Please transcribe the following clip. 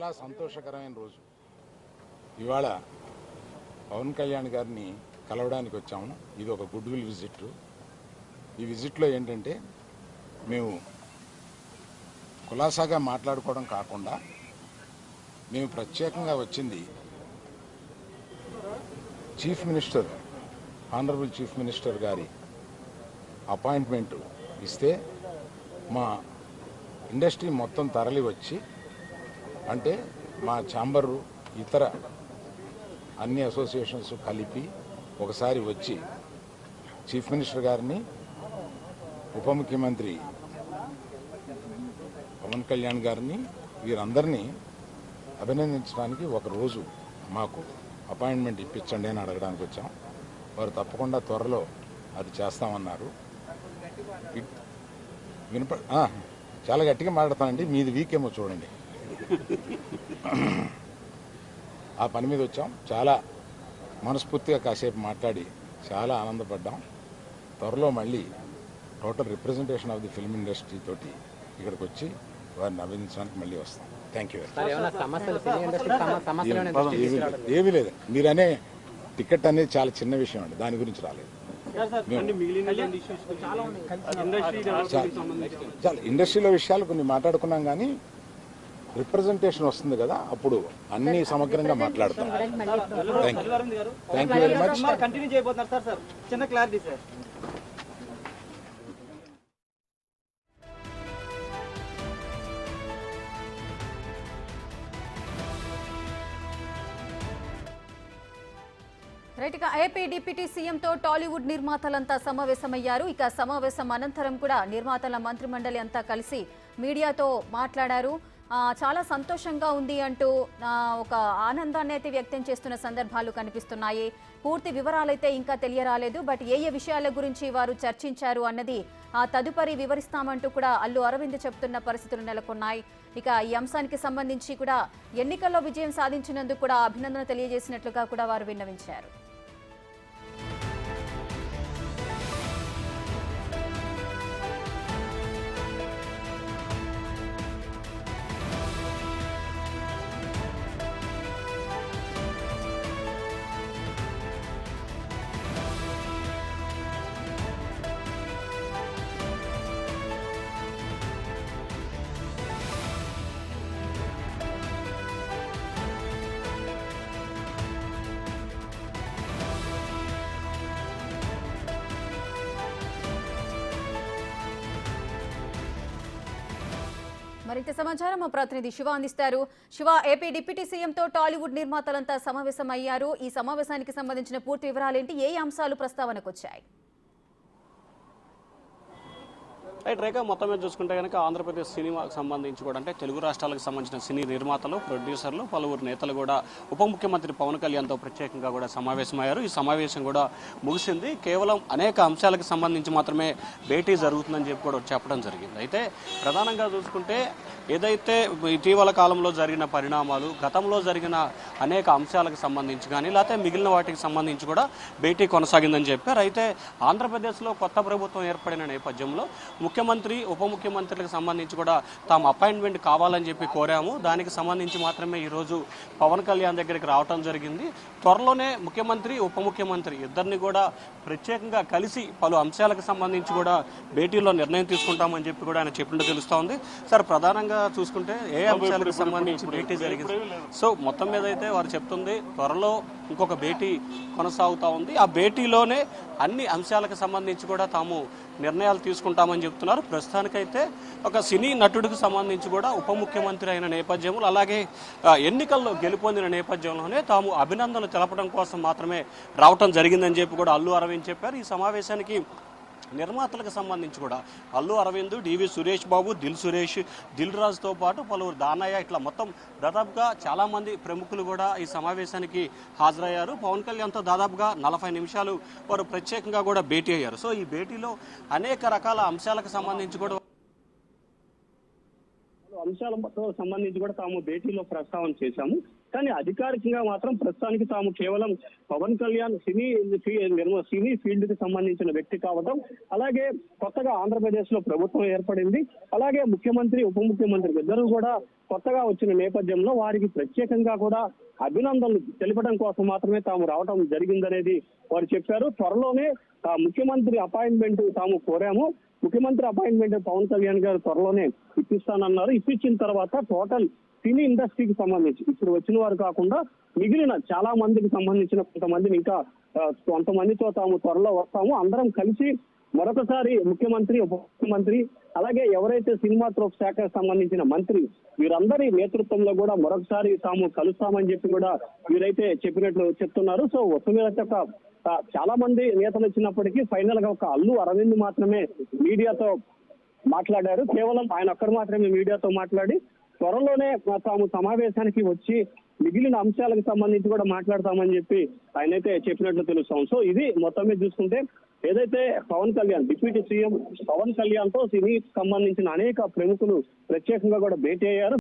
చాలా సంతోషకరమైన రోజు. ఇవాళ పవన్ కళ్యాణ్ గారిని కలవడానికి వచ్చాము. ఇది ఒక గుడ్ విల్ విజిట్. ఈ విజిట్లో ఏంటంటే మేము కులాసాగా మాట్లాడుకోవడం కాకుండా మేము ప్రత్యేకంగా వచ్చింది chief minister, honourable chief minister గారి అపాయింట్మెంట్ ఇస్తే మా ఇండస్ట్రీ మొత్తం తరలి వచ్చి, అంటే మా ఛాంబరు ఇతర అన్ని అసోసియేషన్స్ కలిపి ఒకసారి వచ్చి చీఫ్ మినిస్టర్ గారిని, ఉప ముఖ్యమంత్రి పవన్ కళ్యాణ్ గారిని, వీరందరినీ అభినందించడానికి ఒకరోజు మాకు అపాయింట్మెంట్ ఇప్పించండి అని అడగడానికి వచ్చాం. వారు తప్పకుండా త్వరలో అది చేస్తామన్నారు. చాలా గట్టిగా మాట్లాడతానండి, మీది వీకేమో చూడండి. ఆ పని మీద వచ్చాం. చాలా మనస్ఫూర్తిగా కాసేపు మాట్లాడి చాలా ఆనందపడ్డాం. త్వరలో మళ్ళీ total representation of the film industry తోటి ఇక్కడికి వచ్చి వారిని అభినందించడానికి మళ్ళీ వస్తాం. Thank you. ఏమీ లేదు, మీరనే టికెట్ అనేది చాలా చిన్న విషయం అండి, దాని గురించి రాలేదు. చాలా ఇండస్ట్రీలో విషయాలు కొన్ని మాట్లాడుకున్నాం, కానీ రిప్రజెంటేషన్ వస్తుంది కదా, అప్పుడు అన్ని సమగ్రంగా మాట్లాడతాం. Thank you very much. Right, ఇక ఏపీ డిప్యూటీ సీఎంతో టాలీవుడ్ నిర్మాతలంతా సమావేశమయ్యారు. ఇక సమావేశం అనంతరం కూడా నిర్మాతల మంత్రిమండలి అంతా కలిసి మీడియాతో మాట్లాడారు. చాలా సంతోషంగా ఉంది అంటూ ఒక ఆనందాన్ని అయితే వ్యక్తం చేస్తున్న సందర్భాలు కనిపిస్తున్నాయి. పూర్తి వివరాలైతే ఇంకా తెలియరాలేదు, బట్ ఏ విషయాల గురించి వారు చర్చించారు అన్నది తదుపరి వివరిస్తామంటూ కూడా అల్లు అరవింద్ చెప్తున్న పరిస్థితులు నెలకొన్నాయి. ఇక ఈ అంశానికి సంబంధించి కూడా ఎన్నికల్లో విజయం సాధించినందుకు కూడా అభినందన తెలియజేసినట్లుగా కూడా వారు విన్నవించారు. మరింత సమాచారం మా ప్రతినిధి శివ అందిస్తారు. శివ, ఏపీ డిప్యూటీ సీఎంతో టాలీవుడ్ నిర్మాతలంతా సమావేశమయ్యారు. ఈ సమావేశానికి సంబంధించిన పూర్తి వివరాలేంటి, ఏ అంశాలు ప్రస్తావనకు వచ్చాయి? రైట్ రేఖ, మొత్తం మీద చూసుకుంటే కనుక ఆంధ్రప్రదేశ్ సినిమాకు సంబంధించి కూడా, అంటే తెలుగు రాష్ట్రాలకు సంబంధించిన సినీ నిర్మాతలు, ప్రొడ్యూసర్లు, పలువురు నేతలు కూడా ఉప ముఖ్యమంత్రి పవన్ కళ్యాణ్తో ప్రత్యేకంగా కూడా సమావేశమయ్యారు. ఈ సమావేశం కూడా ముగిసింది. కేవలం అనేక అంశాలకు సంబంధించి మాత్రమే భేటీ జరుగుతుందని చెప్పి కూడా చెప్పడం జరిగింది. అయితే ప్రధానంగా చూసుకుంటే ఏదైతే ఇటీవల కాలంలో జరిగిన పరిణామాలు, గతంలో జరిగిన అనేక అంశాలకు సంబంధించి కానీ, లేకపోతే మిగిలిన వాటికి సంబంధించి కూడా భేటీ కొనసాగిందని చెప్పారు. అయితే ఆంధ్రప్రదేశ్లో కొత్త ప్రభుత్వం ఏర్పడిన నేపథ్యంలో ముఖ్యమంత్రి, ఉప ముఖ్యమంత్రులకు సంబంధించి కూడా తాము అపాయింట్మెంట్ కావాలని చెప్పి కోరాము. దానికి సంబంధించి మాత్రమే ఈరోజు పవన్ కళ్యాణ్ దగ్గరికి రావడం జరిగింది. త్వరలోనే ముఖ్యమంత్రి, ఉప ముఖ్యమంత్రి ఇద్దరిని కూడా ప్రత్యేకంగా కలిసి పలు అంశాలకు సంబంధించి కూడా భేటీలో నిర్ణయం తీసుకుంటామని చెప్పి కూడా ఆయన చెప్పినట్టు తెలుస్తూ ఉంది. సార్, ప్రధానంగా చూసుకుంటే ఏ అంశాలకు సంబంధించి భేటీ జరిగింది? సో మొత్తం మీద అయితే వారు చెప్తుంది త్వరలో ఇంకొక భేటీ కొనసాగుతూ ఉంది. ఆ భేటీలోనే అన్ని అంశాలకు సంబంధించి కూడా తాము నిర్ణయాలు తీసుకుంటామని చెప్తున్నారు. ప్రస్తుతానికైతే ఒక సినీ నటుడికి సంబంధించి కూడా ఉప ముఖ్యమంత్రి అయిన నేపథ్యంలో, అలాగే ఎన్నికల్లో గెలుపొందిన నేపథ్యంలోనే తాము అభినందనలు తెలపడం కోసం మాత్రమే రావటం జరిగిందని చెప్పి కూడా అల్లు అరవింద్ చెప్పారు. ఈ సమావేశానికి నిర్మాతలకు సంబంధించి కూడా అల్లు అరవింద్, డివి సురేష్ బాబు, దిల్ రాజుతో పాటు పలువురు, దానయ్య, ఇట్లా మొత్తం దాదాపుగా చాలామంది ప్రముఖులు కూడా ఈ సమావేశానికి హాజరయ్యారు. పవన్ కళ్యాణ్తో దాదాపుగా 40 నిమిషాలు వారు ప్రత్యేకంగా కూడా భేటీ అయ్యారు. సో ఈ భేటీలో అనేక రకాల అంశాలకు సంబంధించి కూడా అంశాలతో సంబంధించి కూడా తాము భేటీలో ప్రస్తావన చేశాము. కానీ అధికారికంగా మాత్రం ప్రస్తుతానికి తాము కేవలం పవన్ కళ్యాణ్ సినీ ఫీల్డ్ కి సంబంధించిన వ్యక్తి కావడం, అలాగే కొత్తగా ఆంధ్రప్రదేశ్ లో ప్రభుత్వం ఏర్పడింది, అలాగే ముఖ్యమంత్రి ఉప ముఖ్యమంత్రి ఇద్దరు కూడా కొత్తగా వచ్చిన నేపథ్యంలో వారికి ప్రత్యేకంగా కూడా అభినందనలు తెలపడం కోసం మాత్రమే తాము రావడం జరిగిందనేది వారు చెప్పారు. త్వరలోనే ముఖ్యమంత్రి అపాయింట్మెంట్ తాము కోరాము. ముఖ్యమంత్రి అపాయింట్మెంట్ పవన్ కళ్యాణ్ గారు త్వరలోనే ఇప్పిస్తానన్నారు. ఇప్పించిన తర్వాత టోటల్ సినీ ఇండస్ట్రీకి సంబంధించి ఇప్పుడు వచ్చిన వారు కాకుండా మిగిలిన చాలా మందికి సంబంధించిన కొంతమందిని ఇంకా కొంతమందితో తాము త్వరలో వస్తాము, అందరం కలిసి మరొకసారి ముఖ్యమంత్రి ఉప ముఖ్యమంత్రి అలాగే ఎవరైతే సినిమాటోగ్రాఫ్ శాఖకు సంబంధించిన మంత్రి వీరందరి నేతృత్వంలో కూడా మరొకసారి తాము కలుస్తామని చెప్పి కూడా వీరైతే చెప్పినట్లు చెప్తున్నారు. సో ఉత్తమీద చాలా మంది నేతలు వచ్చినప్పటికీ ఫైనల్ గా ఒక అల్లు అరవింద్ మాత్రమే మీడియాతో మాట్లాడారు. కేవలం ఆయన ఒక్కరు మాత్రమే మీడియాతో మాట్లాడి త్వరలోనే తాము సమావేశానికి వచ్చి మిగిలిన అంశాలకు సంబంధించి కూడా మాట్లాడతామని చెప్పి ఆయనైతే చెప్పినట్లు తెలుస్తాం. సో ఇది మొత్తం మీద చూసుకుంటే ఏదైతే పవన్ కళ్యాణ్ డిప్యూటీ సీఎం పవన్ కళ్యాణ్ తో సినీకి సంబంధించిన అనేక ప్రముఖులు ప్రత్యేకంగా కూడా భేటీ అయ్యారు.